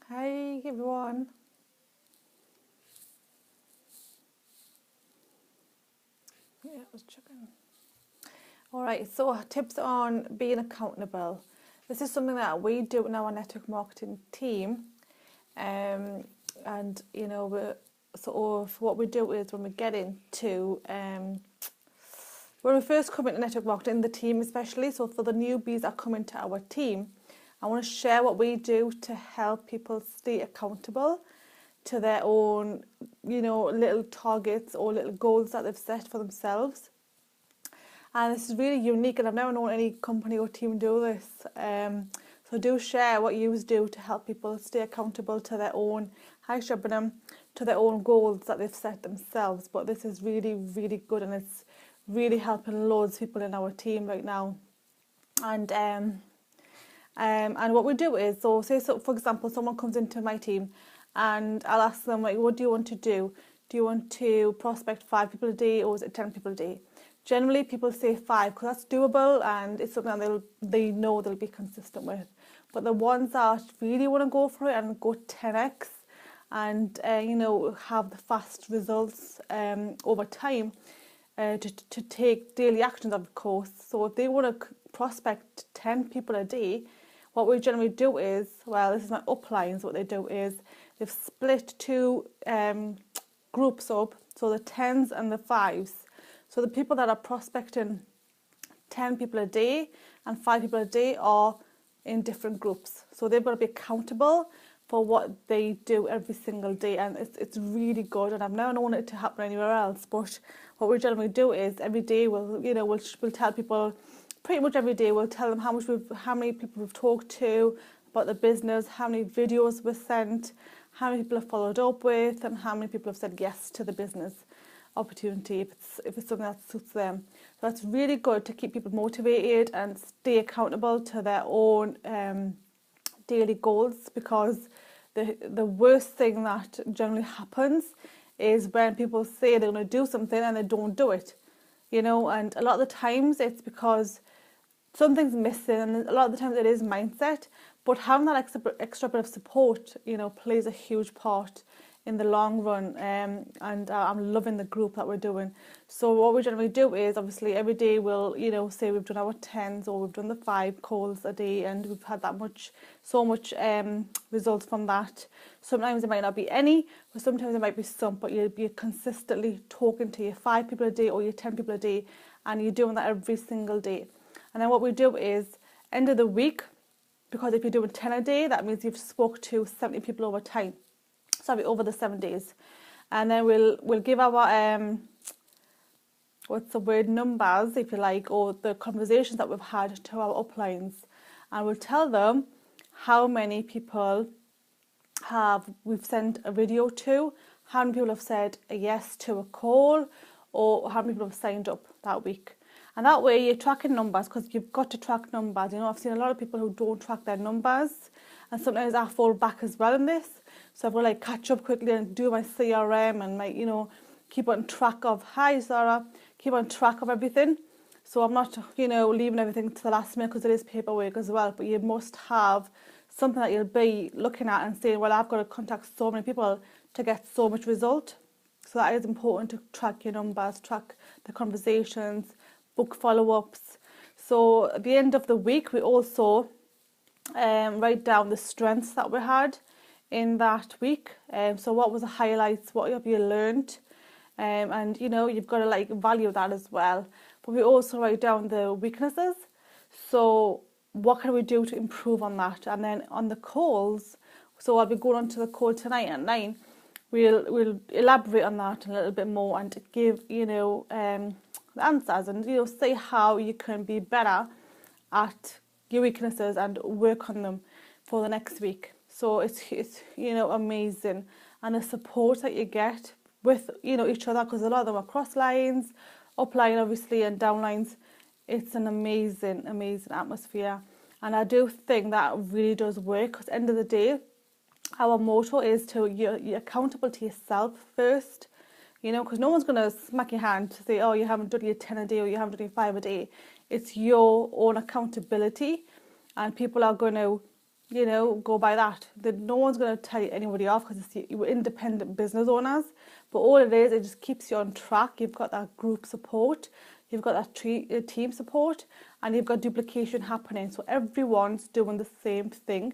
Hi everyone. Yeah, I was checking. All right, so tips on being accountable. This is something that we do in our network marketing team. And we're sort of what we do is when we get into when we first come into network marketing, the team especially, so for the newbies that come into our team, I want to share what we do to help people stay accountable to their own, little targets or little goals that they've set for themselves. And this is really unique, and I've never known any company or team do this. So do share what you do to help people stay accountable to their own, hi Shabnam, to their own goals that they've set themselves. But this is really, really good, and it's really helping loads of people in our team right now. And what we do is, so say, so for example, someone comes into my team and I'll ask them, like, what do you want to do? Do you want to prospect 5 people a day, or is it 10 people a day? Generally, people say 5 because that's doable and it's something that they know they'll be consistent with. But the ones that really want to go for it and go 10x and, have the fast results over time, to take daily actions, of course. So if they want to prospect 10 people a day, what we generally do is, well, this is my uplines, what they do is they've split two groups up, so the 10s and the 5s. So the people that are prospecting 10 people a day and 5 people a day are in different groups. So they've got to be accountable for what they do every single day, and it's really good, and I've never known it to happen anywhere else. But what we generally do is every day we'll tell people, pretty much every day we'll tell them how many people we've talked to about the business, how many videos were sent, how many people have followed up with, and how many people have said yes to the business opportunity if it's something that suits them. So that's really good to keep people motivated and stay accountable to their own daily goals, because the worst thing that generally happens is when people say they're going to do something and they don't do it, and a lot of the times it's because something's missing, and a lot of the times it is mindset. But having that extra bit of support, plays a huge part in the long run. And I'm loving the group that we're doing. So what we generally do is, obviously, every day we'll, say we've done our 10s or we've done the 5 calls a day, and we've had so much results from that. Sometimes it might not be any, but sometimes it might be some, but you'll be consistently talking to your 5 people a day or your 10 people a day, and you're doing that every single day. And then what we do is, end of the week, because if you're doing 10 a day, that means you've spoke to 70 people over time. Sorry, over the 7 days. And then we'll give our, numbers, if you like, or the conversations that we've had to our uplines. And we'll tell them how many people we've sent a video to, how many people have said a yes to a call, or how many people have signed up that week. And that way you're tracking numbers, because you've got to track numbers. I've seen a lot of people who don't track their numbers, and sometimes I fall back as well in this. So I've got to catch up quickly and do my CRM and keep on track of, hi Sarah, keep on track of everything. So I'm not, leaving everything to the last minute, because it is paperwork as well. But you must have something that you'll be looking at and saying, well, I've got to contact so many people to get so much result. So that is important, to track your numbers, track the conversations, book follow-ups. So at the end of the week, we also write down the strengths that we had in that week. So what was the highlights? What have you learned? And you've got to value that as well. But we also write down the weaknesses. So what can we do to improve on that? And then on the calls, so I'll be going on to the call tonight at 9. We'll elaborate on that a little bit more and give the answers, and say how you can be better at your weaknesses and work on them for the next week. So it's amazing, and the support that you get with each other, because a lot of them are cross lines, upline obviously, and downlines. It's an amazing atmosphere, and I do think that really does work, because at the end of the day, our motto is you're accountable to yourself first, because no one's going to smack your hand to say, oh, you haven't done your 10 a day or you haven't done your 5 a day. It's your own accountability, and people are going to go by that. No one's going to tell you anybody off because you're independent business owners. But all it is, it just keeps you on track. You've got that group support, you've got that team support, and you've got duplication happening. So everyone's doing the same thing,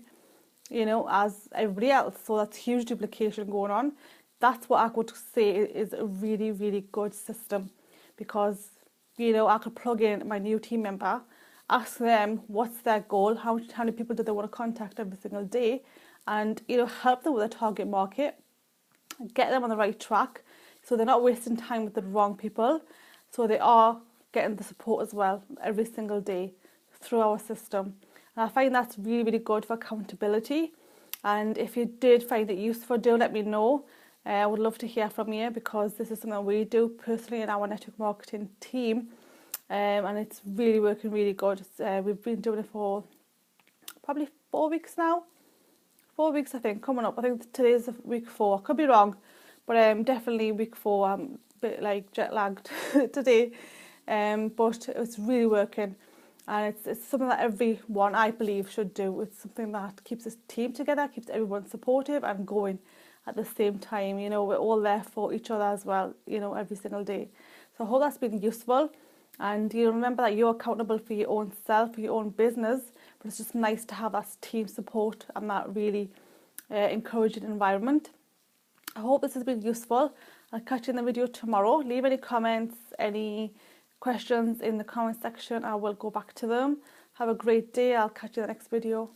as everybody else. So that's huge duplication going on. That's what I would say is a really, really good system, because, I could plug in my new team member, ask them what's their goal, how many people do they want to contact every single day, and, help them with their target market, get them on the right track so they're not wasting time with the wrong people, so they are getting the support as well every single day through our system. And I find that's really, really good for accountability. And if you did find it useful, do let me know. I would love to hear from you, because this is something we do personally in our network marketing team, and it's really working really good. We've been doing it for probably 4 weeks now. 4 weeks, I think, coming up. I think today's week 4. I could be wrong, but definitely week 4. I'm a bit jet lagged today, but it's really working, and it's something that everyone, I believe, should do. It's something that keeps the team together, keeps everyone supportive and going at the same time. We're all there for each other as well, every single day. So I hope that's been useful. And remember that you're accountable for your own self, for your own business, but it's just nice to have that team support and that really encouraging environment. I hope this has been useful. I'll catch you in the video tomorrow. Leave any comments, any questions in the comment section. I will go back to them. Have a great day. I'll catch you in the next video.